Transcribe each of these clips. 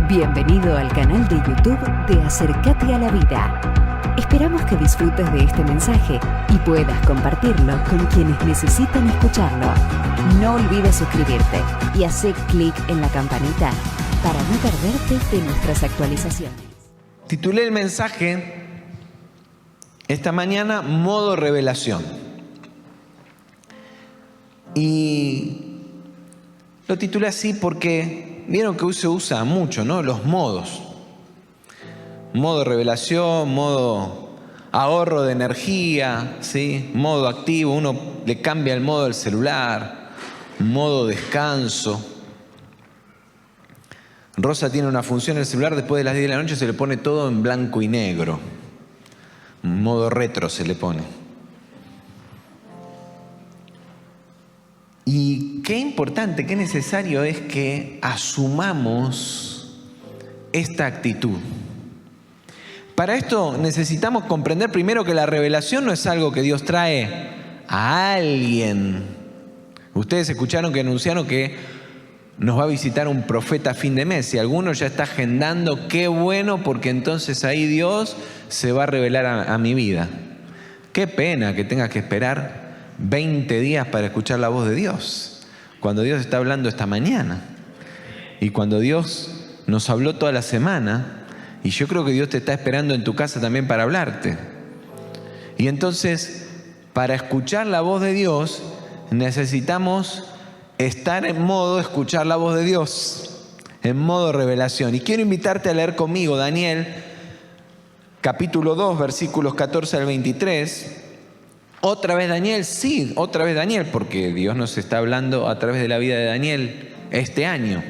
Bienvenido al canal de YouTube de Acercate a la Vida. Esperamos que disfrutes de este mensaje y puedas compartirlo con quienes necesitan escucharlo. No olvides suscribirte y hacer clic en la campanita para no perderte de nuestras actualizaciones. Titulé el mensaje esta mañana Modo Revelación. Y lo titulé así porque vieron que hoy se usa mucho, ¿no? Los modos. Modo revelación, modo ahorro de energía, ¿sí? Modo activo, uno le cambia el modo del celular, modo descanso. Rosa tiene una función en el celular, después de las 10 de la noche se le pone todo en blanco y negro. Modo retro se le pone. Y qué importante, qué necesario es que asumamos esta actitud. Para esto necesitamos comprender primero que la revelación no es algo que Dios trae a alguien. Ustedes escucharon que anunciaron que nos va a visitar un profeta a fin de mes y alguno ya está agendando, qué bueno, porque entonces ahí Dios se va a revelar a mi vida. Qué pena que tengas que esperar 20 días para escuchar la voz de Dios, cuando Dios está hablando esta mañana y cuando Dios nos habló toda la semana, y yo creo que Dios te está esperando en tu casa también para hablarte. Y entonces, para escuchar la voz de Dios, necesitamos estar en modo escuchar la voz de Dios, en modo revelación. Y quiero invitarte a leer conmigo Daniel, capítulo 2, versículos 14 al 23. Otra vez Daniel, sí, otra vez Daniel, porque Dios nos está hablando a través de la vida de Daniel este año.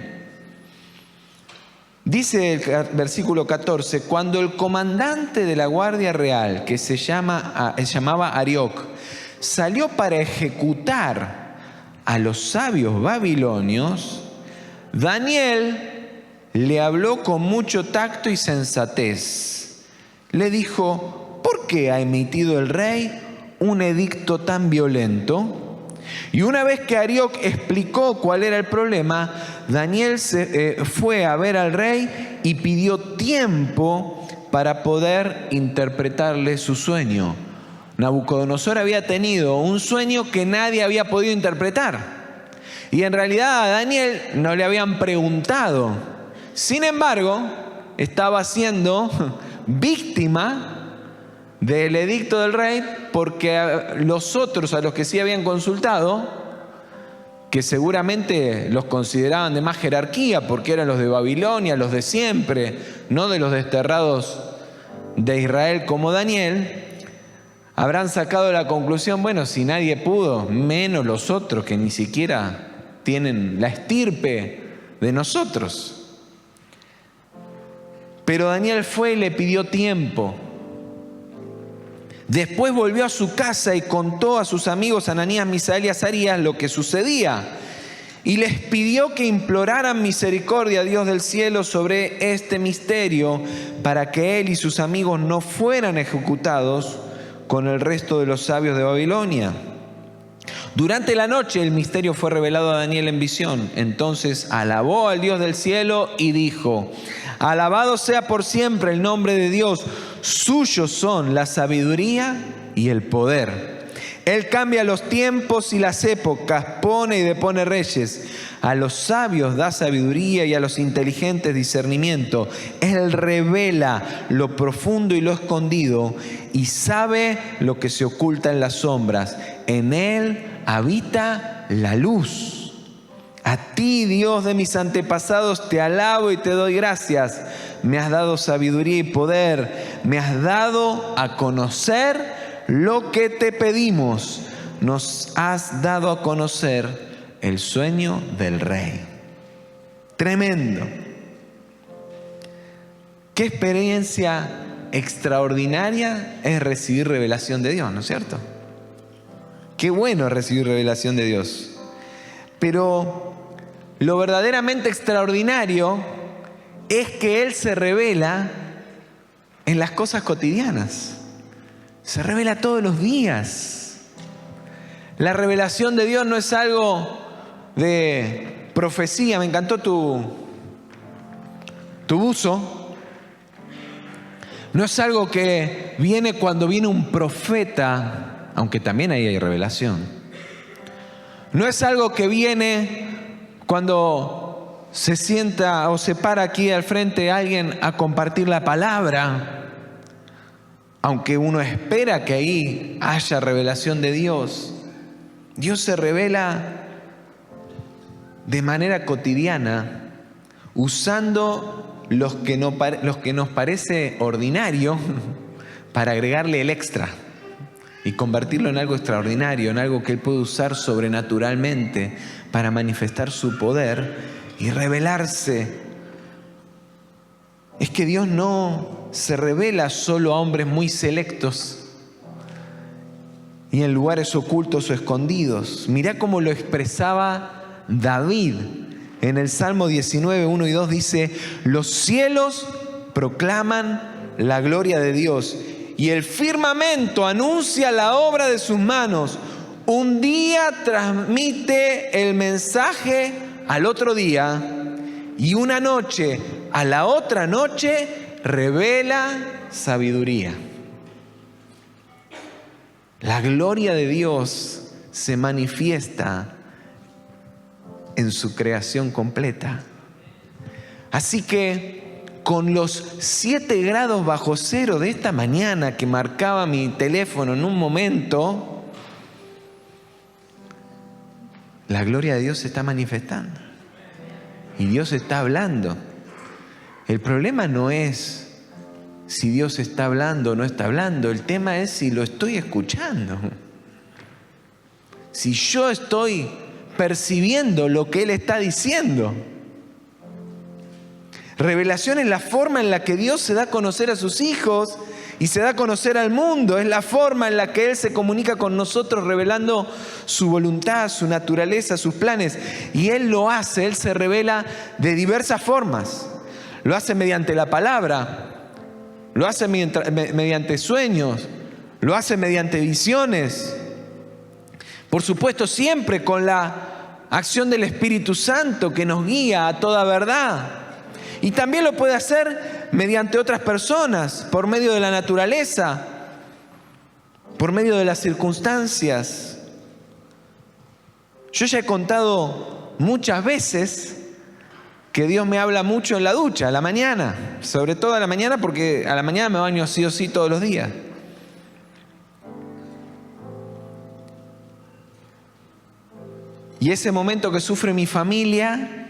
Dice el versículo 14, cuando el comandante de la Guardia Real, que se llamaba Arioc, salió para ejecutar a los sabios babilonios, Daniel le habló con mucho tacto y sensatez. Le dijo, ¿por qué ha emitido el rey un edicto tan violento? Y una vez que Arioc explicó cuál era el problema, Daniel fue a ver al rey y pidió tiempo para poder interpretarle su sueño. Nabucodonosor había tenido un sueño que nadie había podido interpretar. Y en realidad a Daniel no le habían preguntado. Sin embargo, estaba siendo víctima del edicto del rey, porque los otros a los que sí habían consultado, que seguramente los consideraban de más jerarquía porque eran los de Babilonia, los de siempre, no de los desterrados de Israel como Daniel, habrán sacado la conclusión, bueno, si nadie pudo, menos los otros que ni siquiera tienen la estirpe de nosotros. Pero Daniel fue y le pidió tiempo. Después volvió a su casa y contó a sus amigos Ananías, Misael y Azarías lo que sucedía. Y les pidió que imploraran misericordia a Dios del cielo sobre este misterio para que él y sus amigos no fueran ejecutados con el resto de los sabios de Babilonia. Durante la noche el misterio fue revelado a Daniel en visión. Entonces alabó al Dios del cielo y dijo, alabado sea por siempre el nombre de Dios, suyos son la sabiduría y el poder. Él cambia los tiempos y las épocas, pone y depone reyes. A los sabios da sabiduría y a los inteligentes discernimiento. Él revela lo profundo y lo escondido y sabe lo que se oculta en las sombras. En Él habita la luz. A ti, Dios de mis antepasados, te alabo y te doy gracias. Me has dado sabiduría y poder. Me has dado a conocer lo que te pedimos. Nos has dado a conocer el sueño del rey. Tremendo. Qué experiencia extraordinaria es recibir revelación de Dios, ¿no es cierto? Qué bueno es recibir revelación de Dios. Pero lo verdaderamente extraordinario es que Él se revela en las cosas cotidianas. Se revela todos los días. La revelación de Dios no es algo de profecía. Me encantó tu buzo. No es algo que viene cuando viene un profeta, aunque también ahí hay revelación. No es algo que viene cuando se sienta o se para aquí al frente alguien a compartir la palabra, aunque uno espera que ahí haya revelación de Dios. Dios se revela de manera cotidiana, usando los que nos parece ordinario para agregarle el extra y convertirlo en algo extraordinario, en algo que Él puede usar sobrenaturalmente para manifestar su poder y revelarse. Es que Dios no se revela solo a hombres muy selectos y en lugares ocultos o escondidos. Mirá cómo lo expresaba David. En el Salmo 19, 1 y 2 dice: los cielos proclaman la gloria de Dios y el firmamento anuncia la obra de sus manos. Un día transmite el mensaje al otro día y una noche a la otra noche revela sabiduría. La gloria de Dios se manifiesta en su creación completa. Así que con los 7 grados bajo cero de esta mañana que marcaba mi teléfono en un momento, la gloria de Dios se está manifestando y Dios está hablando. El problema no es si Dios está hablando o no está hablando, el tema es si lo estoy escuchando, si yo estoy percibiendo lo que Él está diciendo. Revelación es la forma en la que Dios se da a conocer a sus hijos y se da a conocer al mundo. Es la forma en la que Él se comunica con nosotros, revelando su voluntad, su naturaleza, sus planes. Y Él lo hace, Él se revela de diversas formas. Lo hace mediante la palabra, lo hace mediante sueños, lo hace mediante visiones. Por supuesto, siempre con la acción del Espíritu Santo que nos guía a toda verdad. Y también lo puede hacer mediante otras personas, por medio de la naturaleza, por medio de las circunstancias. Yo ya he contado muchas veces que Dios me habla mucho en la ducha, a la mañana, sobre todo a la mañana, porque a la mañana me baño sí o sí todos los días. Y ese momento que sufre mi familia,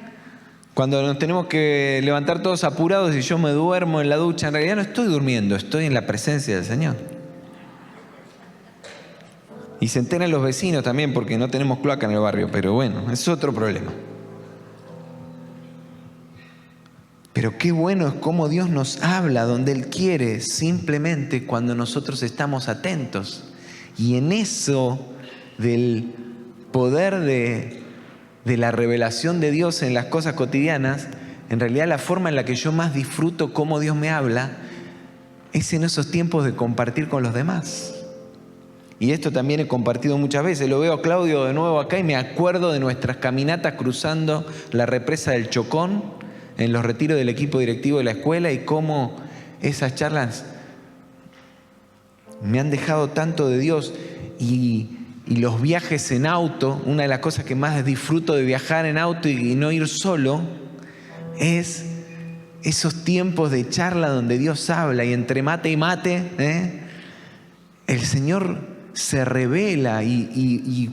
cuando nos tenemos que levantar todos apurados y yo me duermo en la ducha, en realidad no estoy durmiendo, estoy en la presencia del Señor. Y se enteran los vecinos también porque no tenemos cloaca en el barrio, pero bueno, es otro problema. Pero qué bueno es cómo Dios nos habla donde Él quiere, simplemente cuando nosotros estamos atentos. Y en eso del poder de la revelación de Dios en las cosas cotidianas, en realidad la forma en la que yo más disfruto cómo Dios me habla es en esos tiempos de compartir con los demás. Y esto también he compartido muchas veces. Lo veo a Claudio de nuevo acá y me acuerdo de nuestras caminatas cruzando la represa del Chocón en los retiros del equipo directivo de la escuela y cómo esas charlas me han dejado tanto de Dios. Y los viajes en auto, una de las cosas que más disfruto de viajar en auto y no ir solo, es esos tiempos de charla donde Dios habla y entre mate y mate, el Señor se revela y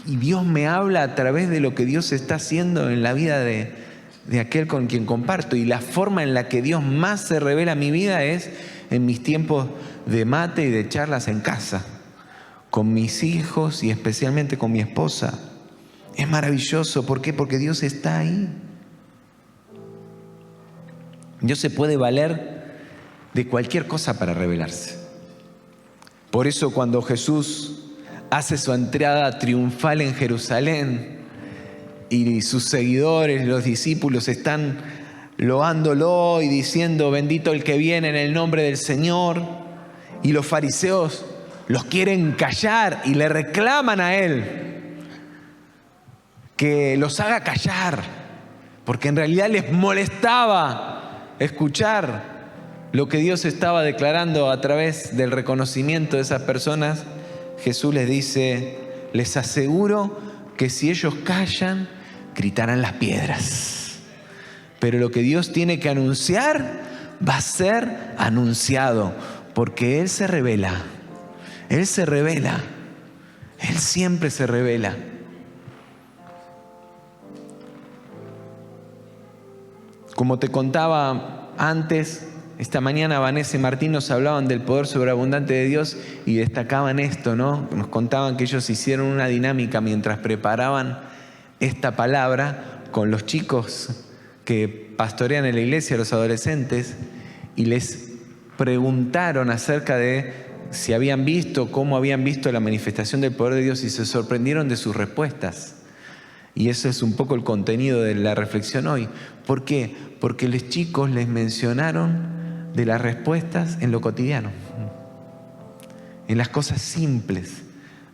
Dios me habla a través de lo que Dios está haciendo en la vida de aquel con quien comparto. Y la forma en la que Dios más se revela en mi vida es en mis tiempos de mate y de charlas en casa, con mis hijos y especialmente con mi esposa. Es maravilloso. ¿Por qué? Porque Dios está ahí. Dios se puede valer de cualquier cosa para revelarse. Por eso cuando Jesús hace su entrada triunfal en Jerusalén y sus seguidores, los discípulos, están loándolo y diciendo: bendito el que viene en el nombre del Señor, y los fariseos los quieren callar y le reclaman a Él que los haga callar, porque en realidad les molestaba escuchar lo que Dios estaba declarando a través del reconocimiento de esas personas, Jesús les dice: les aseguro que si ellos callan, gritarán las piedras. Pero lo que Dios tiene que anunciar va a ser anunciado, porque Él se revela. Él se revela. Él siempre se revela. Como te contaba antes, esta mañana Vanessa y Martín nos hablaban del poder sobreabundante de Dios y destacaban esto, ¿no? Nos contaban que ellos hicieron una dinámica mientras preparaban esta palabra con los chicos que pastorean en la iglesia, los adolescentes, y les preguntaron acerca de si habían visto, cómo habían visto la manifestación del poder de Dios, y se sorprendieron de sus respuestas. Y eso es un poco el contenido de la reflexión hoy. ¿Por qué? Porque los chicos les mencionaron de las respuestas en lo cotidiano, en las cosas simples,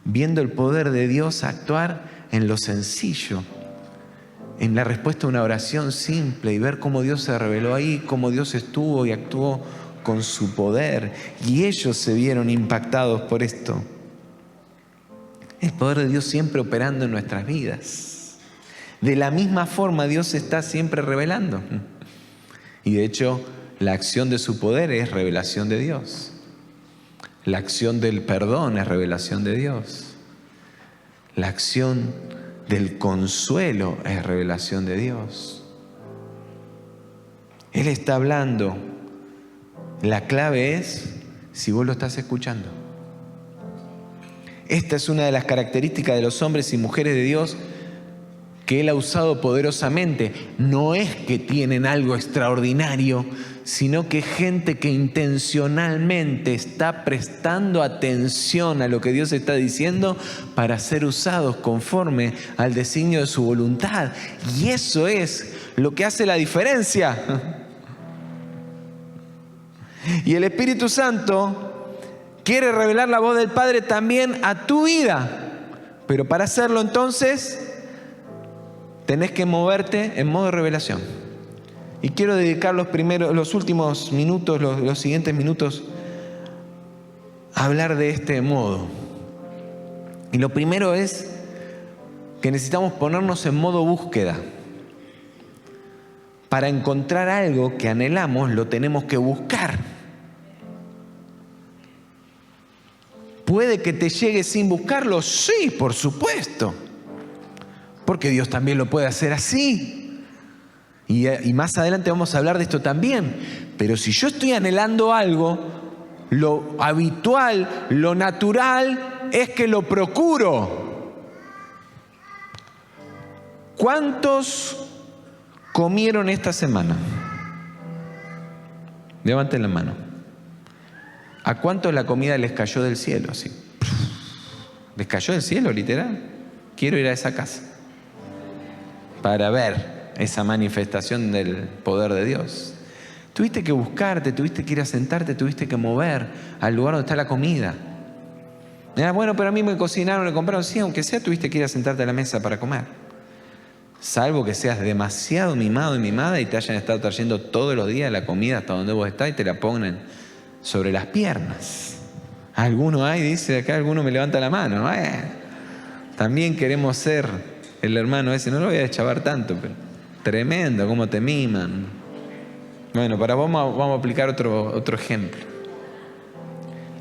viendo el poder de Dios actuar en lo sencillo, en la respuesta a una oración simple, y ver cómo Dios se reveló ahí, cómo Dios estuvo y actuó con su poder, y ellos se vieron impactados por esto. El poder de Dios siempre operando en nuestras vidas. De la misma forma, Dios se está siempre revelando. Y de hecho, la acción de su poder es revelación de Dios. La acción del perdón es revelación de Dios. La acción del consuelo es revelación de Dios. Él está hablando. La clave es si vos lo estás escuchando. Esta es una de las características de los hombres y mujeres de Dios que Él ha usado poderosamente. No es que tienen algo extraordinario, sino que gente que intencionalmente está prestando atención a lo que Dios está diciendo para ser usados conforme al designio de su voluntad. Y eso es lo que hace la diferencia. Y el Espíritu Santo quiere revelar la voz del Padre también a tu vida. Pero para hacerlo entonces tenés que moverte en modo de revelación. Y quiero dedicar los últimos minutos, los siguientes minutos, a hablar de este modo. Y lo primero es que necesitamos ponernos en modo búsqueda. Para encontrar algo que anhelamos, lo tenemos que buscar. ¿Puede que te llegue sin buscarlo? Sí, por supuesto. Porque Dios también lo puede hacer así. Y más adelante vamos a hablar de esto también. Pero si yo estoy anhelando algo, lo habitual, lo natural, es que lo procuro. ¿Cuántos comieron esta semana? Levanten la mano. ¿A cuántos la comida les cayó del cielo? Así. ¿Les cayó del cielo, literal? Quiero ir a esa casa para ver esa manifestación del poder de Dios. Tuviste que buscarte, tuviste que ir a sentarte, tuviste que mover al lugar donde está la comida. Bueno, pero a mí me cocinaron, me compraron. Sí, aunque sea, tuviste que ir a sentarte a la mesa para comer. Salvo que seas demasiado mimado y mimada y te hayan estado trayendo todos los días la comida hasta donde vos estás y te la pongan sobre las piernas. Alguno hay, dice acá, alguno me levanta la mano. También queremos ser el hermano ese, no lo voy a deschavar tanto, pero tremendo cómo te miman. Bueno, vamos a aplicar otro ejemplo.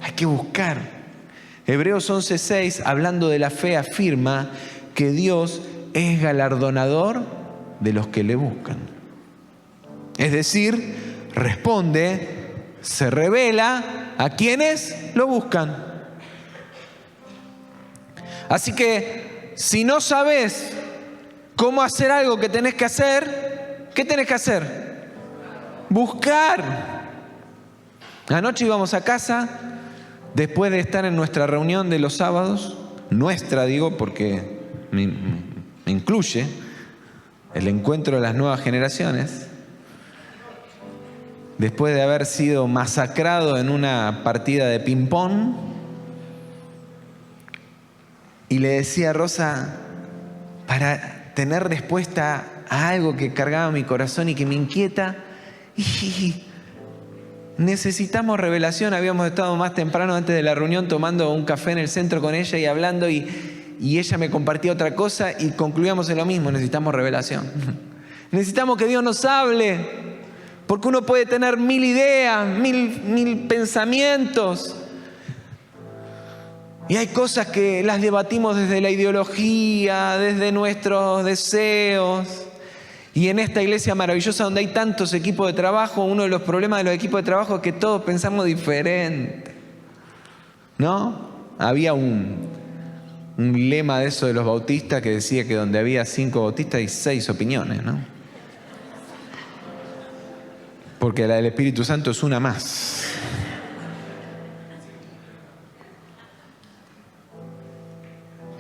Hay que buscar. Hebreos 11:6, hablando de la fe, afirma que Dios es galardonador de los que le buscan. Es decir, responde, se revela a quienes lo buscan. Así que si no sabes cómo hacer algo que tenés que hacer, ¿qué tenés que hacer? Buscar. Anoche íbamos a casa, después de estar en nuestra reunión de los sábados, nuestra digo porque me incluye el encuentro de las nuevas generaciones, después de haber sido masacrado en una partida de ping-pong, y le decía a Rosa, para tener respuesta a algo que cargaba mi corazón y que me inquieta, Y necesitamos revelación. Habíamos estado más temprano antes de la reunión tomando un café en el centro con ella y hablando, y ella me compartía otra cosa y concluíamos en lo mismo: necesitamos revelación. Necesitamos que Dios nos hable, porque uno puede tener 1000 ideas, mil pensamientos, y hay cosas que las debatimos desde la ideología, desde nuestros deseos. Y en esta iglesia maravillosa donde hay tantos equipos de trabajo, uno de los problemas de los equipos de trabajo es que todos pensamos diferente, ¿no? Había un lema de eso de los bautistas que decía que donde había 5 bautistas hay 6 opiniones, ¿no? Porque la del Espíritu Santo es una más.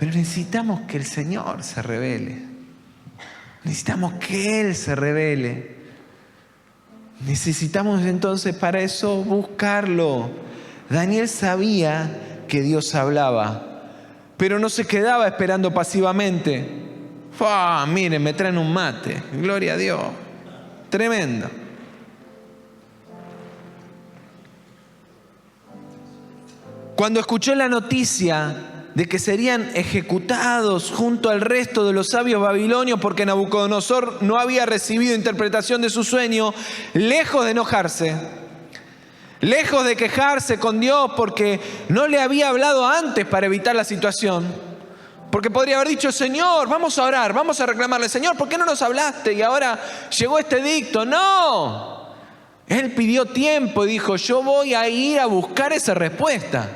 Pero necesitamos que el Señor se revele. Necesitamos que Él se revele. Necesitamos entonces para eso buscarlo. Daniel sabía que Dios hablaba, pero no se quedaba esperando pasivamente. Miren, me traen un mate. Gloria a Dios. Tremendo. Cuando escuchó la noticia de que serían ejecutados junto al resto de los sabios babilonios porque Nabucodonosor no había recibido interpretación de su sueño, lejos de enojarse, lejos de quejarse con Dios porque no le había hablado antes para evitar la situación, porque podría haber dicho: Señor, vamos a orar, vamos a reclamarle, Señor, ¿por qué no nos hablaste? Y ahora llegó este edicto. No, él pidió tiempo y dijo: yo voy a ir a buscar esa respuesta.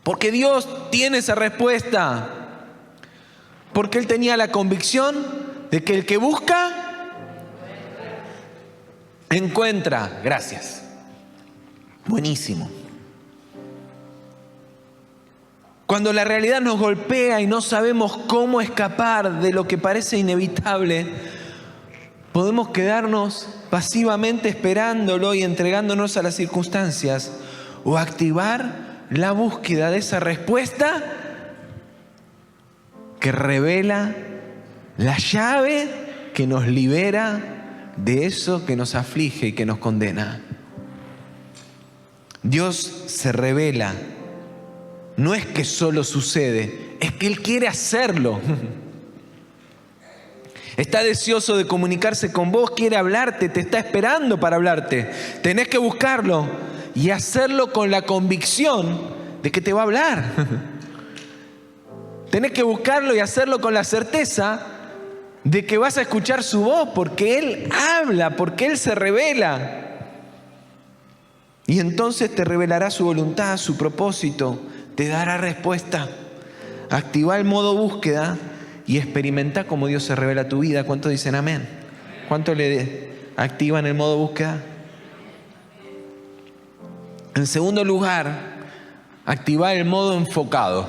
Porque Dios tiene esa respuesta. Porque Él tenía la convicción de que el que busca, encuentra. Gracias. Buenísimo. Cuando la realidad nos golpea y no sabemos cómo escapar de lo que parece inevitable, podemos quedarnos pasivamente esperándolo y entregándonos a las circunstancias, o activar la búsqueda de esa respuesta que revela la llave que nos libera de eso que nos aflige y que nos condena. Dios se revela. No es que solo sucede, es que Él quiere hacerlo. Está deseoso de comunicarse con vos, quiere hablarte, te está esperando para hablarte. Tenés que buscarlo y hacerlo con la convicción de que te va a hablar. Tenés que buscarlo y hacerlo con la certeza de que vas a escuchar su voz, porque Él habla, porque Él se revela. Y entonces te revelará su voluntad, su propósito, te dará respuesta. Activa el modo búsqueda y experimenta cómo Dios se revela a tu vida. ¿Cuántos dicen amén? ¿Cuántos le activan el modo búsqueda? En segundo lugar, activar el modo enfocado.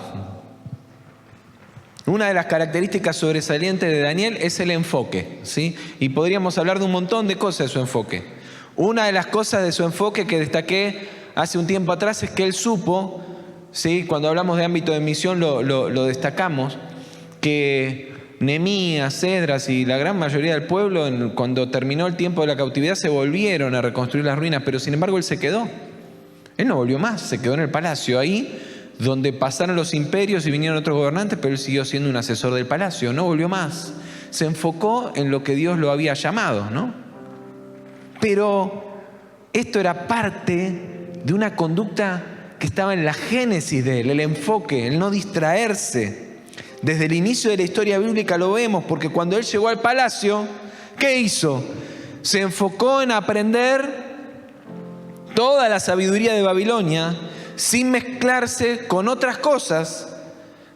Una de las características sobresalientes de Daniel es el enfoque, ¿sí? Y podríamos hablar de un montón de cosas de su enfoque. Una de las cosas de su enfoque que destaqué hace un tiempo atrás es que él supo, ¿sí? Cuando hablamos de ámbito de misión lo destacamos, que Nehemías, Esdras y la gran mayoría del pueblo, cuando terminó el tiempo de la cautividad, se volvieron a reconstruir las ruinas, pero sin embargo él se quedó. Él no volvió más, se quedó en el palacio, ahí donde pasaron los imperios y vinieron otros gobernantes, pero él siguió siendo un asesor del palacio, no volvió más. Se enfocó en lo que Dios lo había llamado, ¿no? Pero esto era parte de una conducta que estaba en la génesis de él, el enfoque, el no distraerse. Desde el inicio de la historia bíblica lo vemos, porque cuando él llegó al palacio, ¿qué hizo? Se enfocó en aprender toda la sabiduría de Babilonia sin mezclarse con otras cosas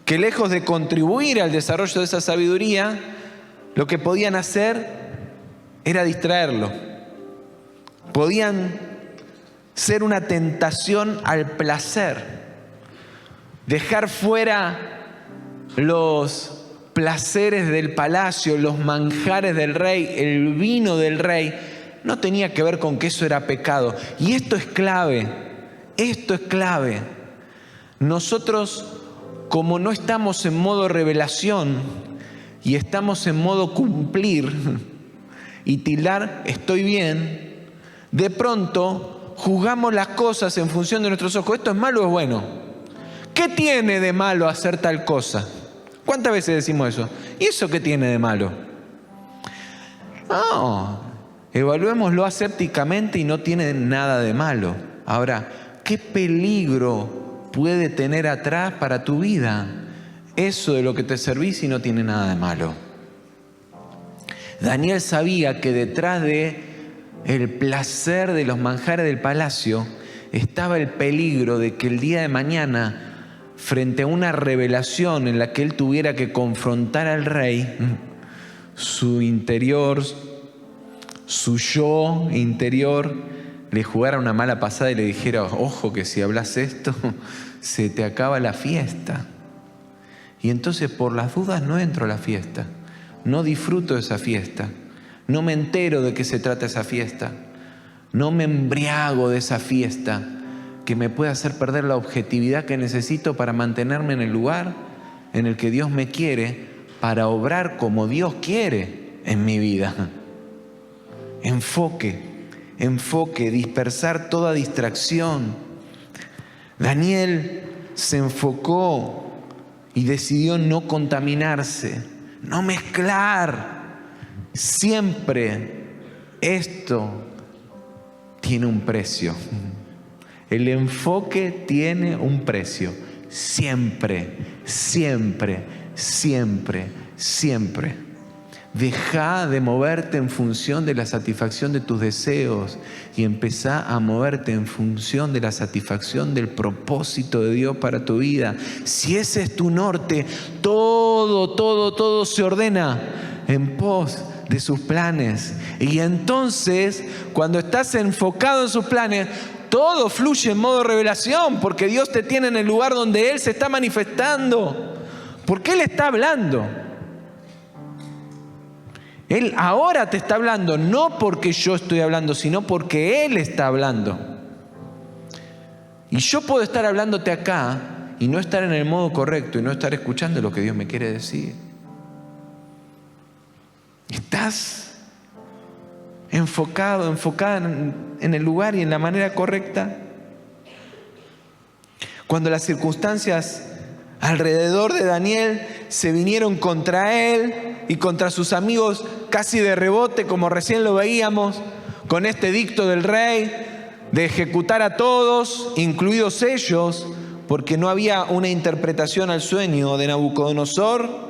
que, lejos de contribuir al desarrollo de esa sabiduría, lo que podían hacer era distraerlo. Podían ser una tentación al placer, dejar fuera los placeres del palacio, los manjares del rey, el vino del rey. No tenía que ver con que eso era pecado. Y esto es clave, esto es clave. Nosotros, como no estamos en modo revelación y estamos en modo cumplir, y tildar estoy bien, de pronto juzgamos las cosas en función de nuestros ojos. ¿Esto es malo o es bueno? ¿Qué tiene de malo hacer tal cosa? ¿Cuántas veces decimos eso? ¿Y eso qué tiene de malo? No, evaluémoslo asépticamente y no tiene nada de malo. Ahora, ¿qué peligro puede tener atrás para tu vida eso de lo que te servís y no tiene nada de malo? Daniel sabía que detrás de el placer de los manjares del palacio estaba el peligro de que el día de mañana, frente a una revelación en la que él tuviera que confrontar al rey, su interior, su yo interior, le jugara una mala pasada y le dijera, ojo que si hablas esto, se te acaba la fiesta. Y entonces por las dudas no entro a la fiesta, no disfruto de esa fiesta, no me entero de qué se trata esa fiesta, no me embriago de esa fiesta que me puede hacer perder la objetividad que necesito para mantenerme en el lugar en el que Dios me quiere, para obrar como Dios quiere en mi vida. Enfoque, dispersar toda distracción. Daniel se enfocó y decidió no contaminarse, no mezclar. Siempre esto tiene un precio. El enfoque tiene un precio. Siempre, siempre, siempre, siempre. Deja de moverte en función de la satisfacción de tus deseos y empezá a moverte en función de la satisfacción del propósito de Dios para tu vida. Si ese es tu norte, todo se ordena en pos de sus planes. Y entonces, cuando estás enfocado en sus planes, todo fluye en modo revelación, porque Dios te tiene en el lugar donde Él se está manifestando, porque Él está hablando. Él ahora te está hablando, no porque yo estoy hablando, sino porque Él está hablando. Y yo puedo estar hablándote acá y no estar en el modo correcto y no estar escuchando lo que Dios me quiere decir. ¿Estás enfocada en el lugar y en la manera correcta? Cuando las circunstancias alrededor de Daniel se vinieron contra él y contra sus amigos casi de rebote, como recién lo veíamos, con este edicto del rey de ejecutar a todos, incluidos ellos, porque no había una interpretación al sueño de Nabucodonosor,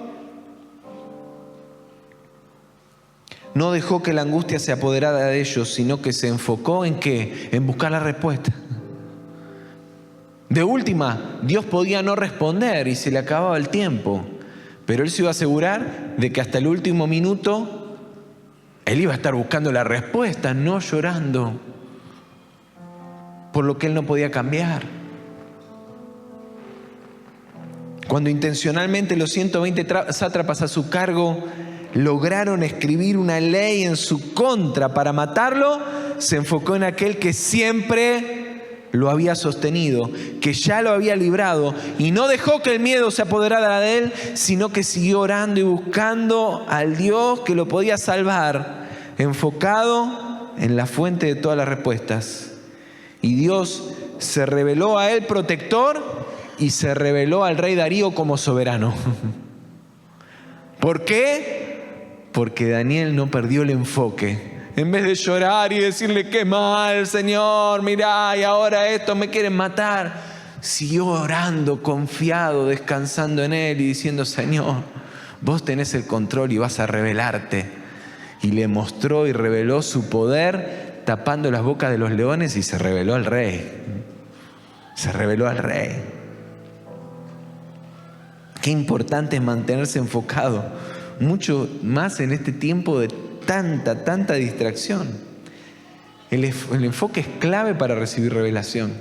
no dejó que la angustia se apoderara de ellos, sino que se enfocó ¿en qué? En buscar la respuesta. De última, Dios podía no responder y se le acababa el tiempo, pero Él se iba a asegurar de que hasta el último minuto Él iba a estar buscando la respuesta, no llorando por lo que Él no podía cambiar. Cuando intencionalmente los 120 sátrapas a su cargo lograron escribir una ley en su contra para matarlo, se enfocó en aquel que siempre lo había sostenido, que ya lo había librado, y no dejó que el miedo se apoderara de él, sino que siguió orando y buscando al Dios que lo podía salvar, enfocado en la fuente de todas las respuestas. Y Dios se reveló a él protector y se reveló al rey Darío como soberano. ¿Por qué? Porque Daniel no perdió el enfoque. En vez de llorar y decirle qué mal, Señor, mirá, y ahora esto me quieren matar, siguió orando, confiado, descansando en Él y diciendo, Señor, vos tenés el control y vas a revelarte. Y le mostró y reveló su poder tapando las bocas de los leones y se reveló al rey. Se reveló al rey. Qué importante es mantenerse enfocado, mucho más en este tiempo de tanta distracción. El enfoque es clave para recibir revelación.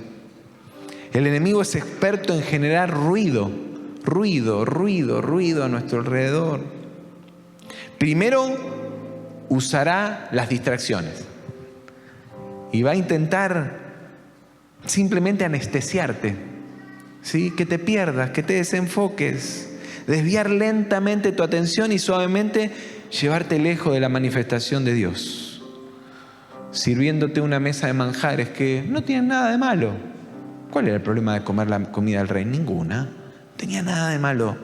El enemigo es experto en generar ruido a nuestro alrededor. Primero usará las distracciones y va a intentar simplemente anestesiarte, ¿sí? Que te pierdas, que te desenfoques. desviar lentamente tu atención y suavemente llevarte lejos de la manifestación de Dios, sirviéndote una mesa de manjares que no tienen nada de malo. ¿Cuál era el problema de comer la comida del rey? Ninguna. No tenía nada de malo.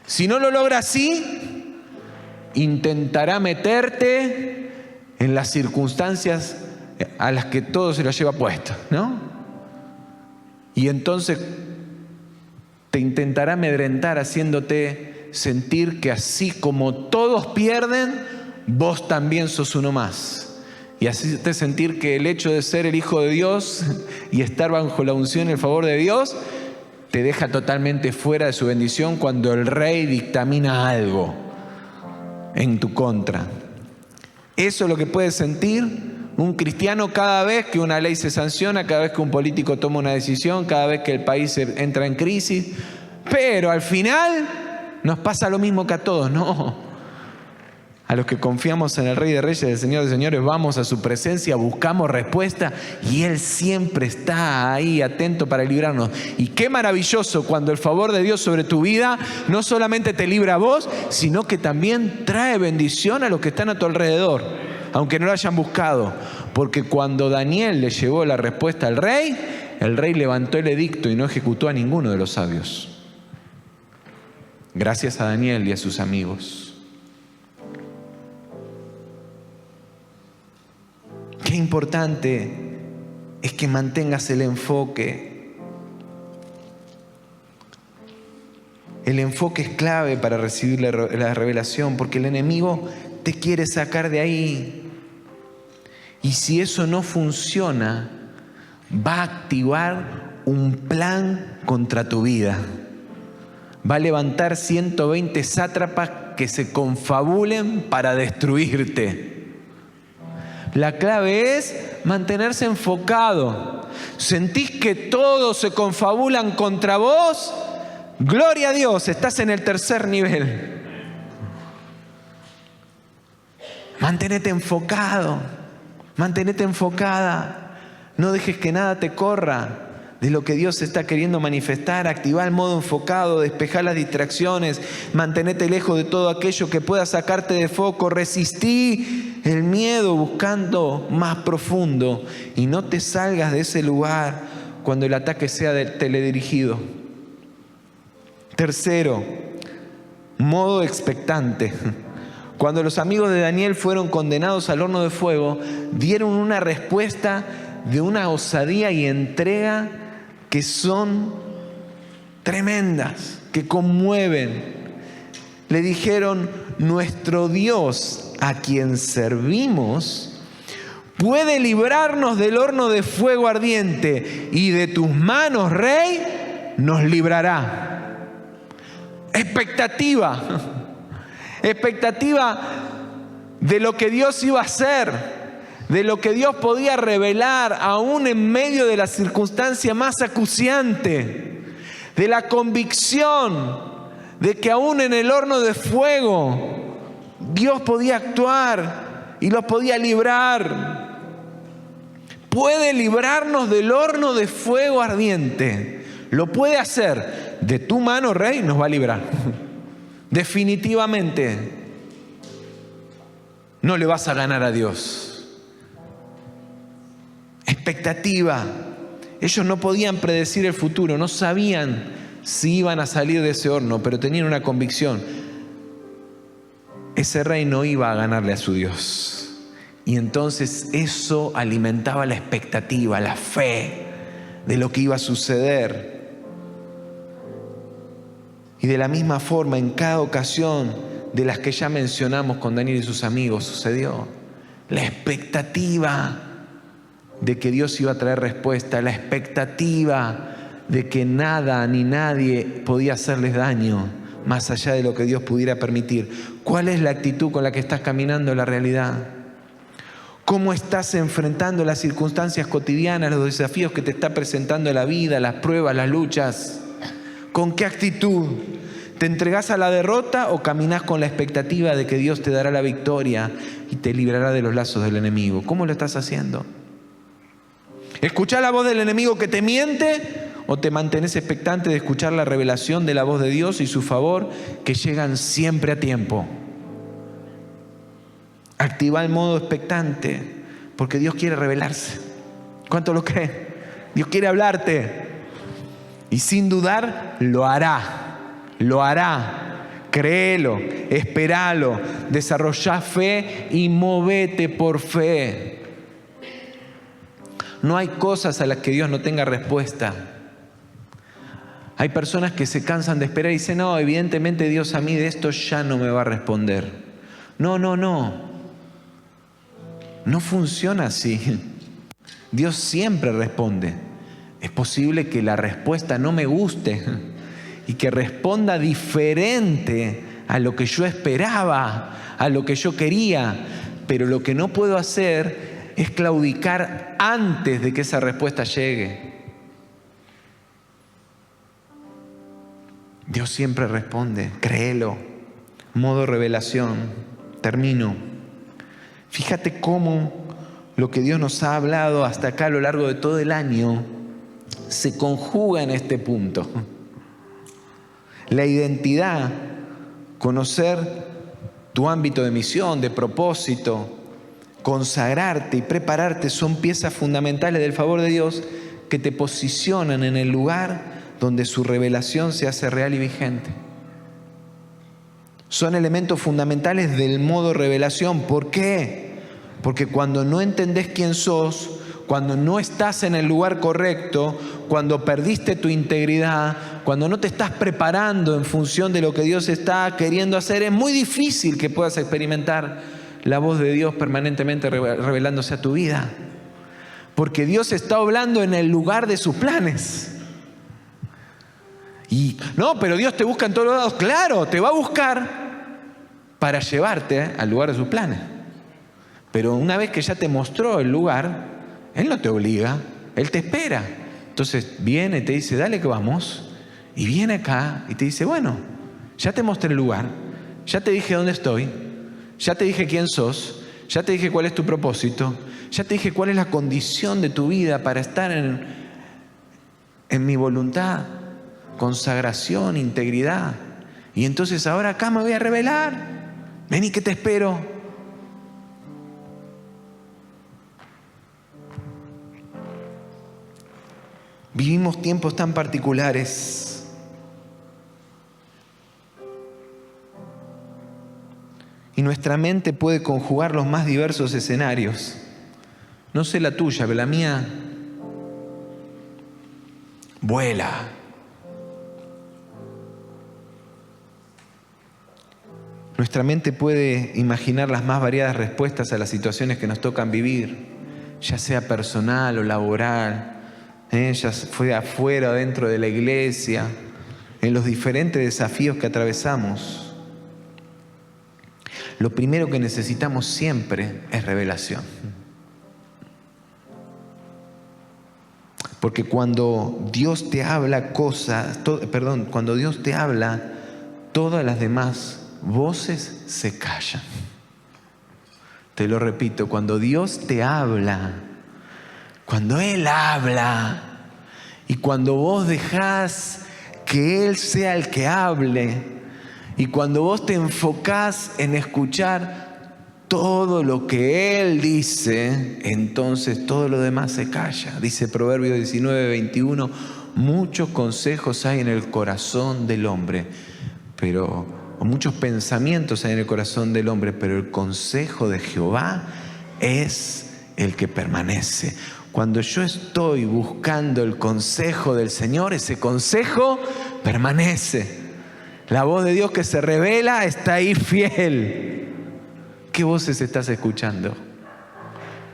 Si no lo logra así, intentará meterte en las circunstancias a las que todo se lo lleva puesto, ¿no? Y entonces te intentará amedrentar haciéndote sentir que así como todos pierden, vos también sos uno más. Y hacerte sentir que el hecho de ser el Hijo de Dios y estar bajo la unción y el favor de Dios te deja totalmente fuera de su bendición cuando el rey dictamina algo en tu contra. Eso es lo que puede sentir un cristiano cada vez que una ley se sanciona, cada vez que un político toma una decisión, cada vez que el país entra en crisis. Pero al final nos pasa lo mismo que a todos, ¿no? A los que confiamos en el Rey de Reyes, el Señor de Señores, vamos a su presencia, buscamos respuesta y Él siempre está ahí atento para librarnos. Y qué maravilloso cuando el favor de Dios sobre tu vida no solamente te libra a vos, sino que también trae bendición a los que están a tu alrededor, aunque no lo hayan buscado. Porque cuando Daniel le llevó la respuesta al rey, el rey levantó el edicto y no ejecutó a ninguno de los sabios. Gracias a Daniel y a sus amigos. Qué importante es que mantengas el enfoque. El enfoque es clave para recibir la revelación, porque el enemigo te quiere sacar de ahí. Y si eso no funciona, va a activar un plan contra tu vida. Va a levantar 120 sátrapas que se confabulen para destruirte. La clave es mantenerse enfocado. ¿Sentís que todos se confabulan contra vos? Gloria a Dios, estás en el tercer nivel. Mantenete enfocado, mantenete enfocada. No dejes que nada te corra de lo que Dios está queriendo manifestar. Activá el modo enfocado, despejá las distracciones, mantenete lejos de todo aquello que pueda sacarte de foco. Resistí el miedo buscando más profundo y no te salgas de ese lugar cuando el ataque sea teledirigido. Tercero, modo expectante. Cuando los amigos de Daniel fueron condenados al horno de fuego, dieron una respuesta de una osadía y entrega que son tremendas, que conmueven. Le dijeron: nuestro Dios, a quien servimos, puede librarnos del horno de fuego ardiente, y de tus manos, Rey, nos librará. Expectativa de lo que Dios iba a hacer, de lo que Dios podía revelar aún en medio de la circunstancia más acuciante, de la convicción de que aún en el horno de fuego Dios podía actuar y los podía librar. Puede librarnos del horno de fuego ardiente. Lo puede hacer. De tu mano, Rey, nos va a librar. Definitivamente no le vas a ganar a Dios. Expectativa. Ellos no podían predecir el futuro, no sabían si iban a salir de ese horno, pero tenían una convicción: ese rey no iba a ganarle a su Dios. Y entonces eso alimentaba la expectativa, la fe de lo que iba a suceder. Y de la misma forma, en cada ocasión de las que ya mencionamos con Daniel y sus amigos, sucedió. La expectativa de que Dios iba a traer respuesta, la expectativa de que nada ni nadie podía hacerles daño más allá de lo que Dios pudiera permitir. ¿Cuál es la actitud con la que estás caminando en la realidad? ¿Cómo estás enfrentando las circunstancias cotidianas, los desafíos que te está presentando la vida, las pruebas, las luchas? ¿Con qué actitud? ¿Te entregás a la derrota o caminás con la expectativa de que Dios te dará la victoria y te librará de los lazos del enemigo? ¿Cómo lo estás haciendo? ¿Escuchás la voz del enemigo que te miente o te mantenés expectante de escuchar la revelación de la voz de Dios y su favor que llegan siempre a tiempo? Activa el modo expectante porque Dios quiere revelarse. ¿Cuánto lo creen? Dios quiere hablarte y sin dudar lo hará. Lo hará. Créelo, espéralo, desarrollá fe y movete por fe. No hay cosas a las que Dios no tenga respuesta. Hay personas que se cansan de esperar y dicen, no, evidentemente Dios a mí de esto ya no me va a responder. No. No funciona así. Dios siempre responde. Es posible que la respuesta no me guste y que responda diferente a lo que yo esperaba, a lo que yo quería, pero lo que no puedo hacer es claudicar antes de que esa respuesta llegue. Dios siempre responde, créelo. Modo revelación. Termino. Fíjate cómo lo que Dios nos ha hablado hasta acá a lo largo de todo el año se conjuga en este punto. La identidad, conocer tu ámbito de misión, de propósito, consagrarte y prepararte son piezas fundamentales del favor de Dios que te posicionan en el lugar donde su revelación se hace real y vigente. Son elementos fundamentales del modo revelación. ¿Por qué? Porque cuando no entendés quién sos, cuando no estás en el lugar correcto, cuando perdiste tu integridad, cuando no te estás preparando en función de lo que Dios está queriendo hacer, es muy difícil que puedas experimentar la voz de Dios permanentemente revelándose a tu vida. Porque Dios está obrando en el lugar de sus planes. Y no, pero Dios te busca en todos lados. Claro, te va a buscar para llevarte al lugar de sus planes. Pero una vez que ya te mostró el lugar, Él no te obliga, Él te espera. Entonces viene y te dice, dale que vamos. Y viene acá y te dice, bueno, ya te mostré el lugar, ya te dije dónde estoy, ya te dije quién sos, ya te dije cuál es tu propósito, ya te dije cuál es la condición de tu vida para estar en mi voluntad, consagración, integridad. Y entonces ahora acá me voy a revelar. Vení que te espero. Vivimos tiempos tan particulares. Y nuestra mente puede conjugar los más diversos escenarios. No sé la tuya, pero la mía vuela. Nuestra mente puede imaginar las más variadas respuestas a las situaciones que nos tocan vivir, ya sea personal o laboral, ya fuera afuera o dentro de la iglesia, en los diferentes desafíos que atravesamos. Lo primero que necesitamos siempre es revelación. Porque cuando Dios te habla cuando Dios te habla, todas las demás voces se callan. Te lo repito, cuando Dios te habla, cuando Él habla y cuando vos dejás que Él sea el que hable y cuando vos te enfocás en escuchar todo lo que Él dice, entonces todo lo demás se calla. Dice Proverbios 19:21, muchos consejos hay en el corazón del hombre, o muchos pensamientos hay en el corazón del hombre, pero el consejo de Jehová es el que permanece. Cuando yo estoy buscando el consejo del Señor, ese consejo permanece. La voz de Dios que se revela está ahí fiel. ¿Qué voces estás escuchando?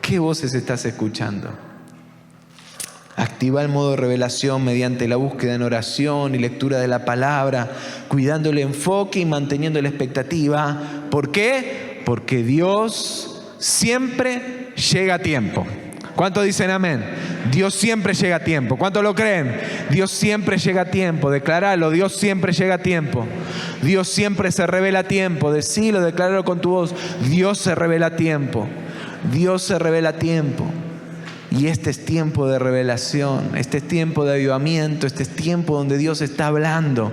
¿Qué voces estás escuchando? Activa el modo de revelación mediante la búsqueda en oración y lectura de la palabra, cuidando el enfoque y manteniendo la expectativa. ¿Por qué? Porque Dios siempre llega a tiempo. ¿Cuántos dicen amén? Dios siempre llega a tiempo. ¿Cuántos lo creen? Dios siempre llega a tiempo. Declaralo, Dios siempre llega a tiempo. Dios siempre se revela a tiempo. Decilo, decláralo con tu voz. Dios se revela a tiempo. Dios se revela a tiempo. Y este es tiempo de revelación, este es tiempo de avivamiento, este es tiempo donde Dios está hablando.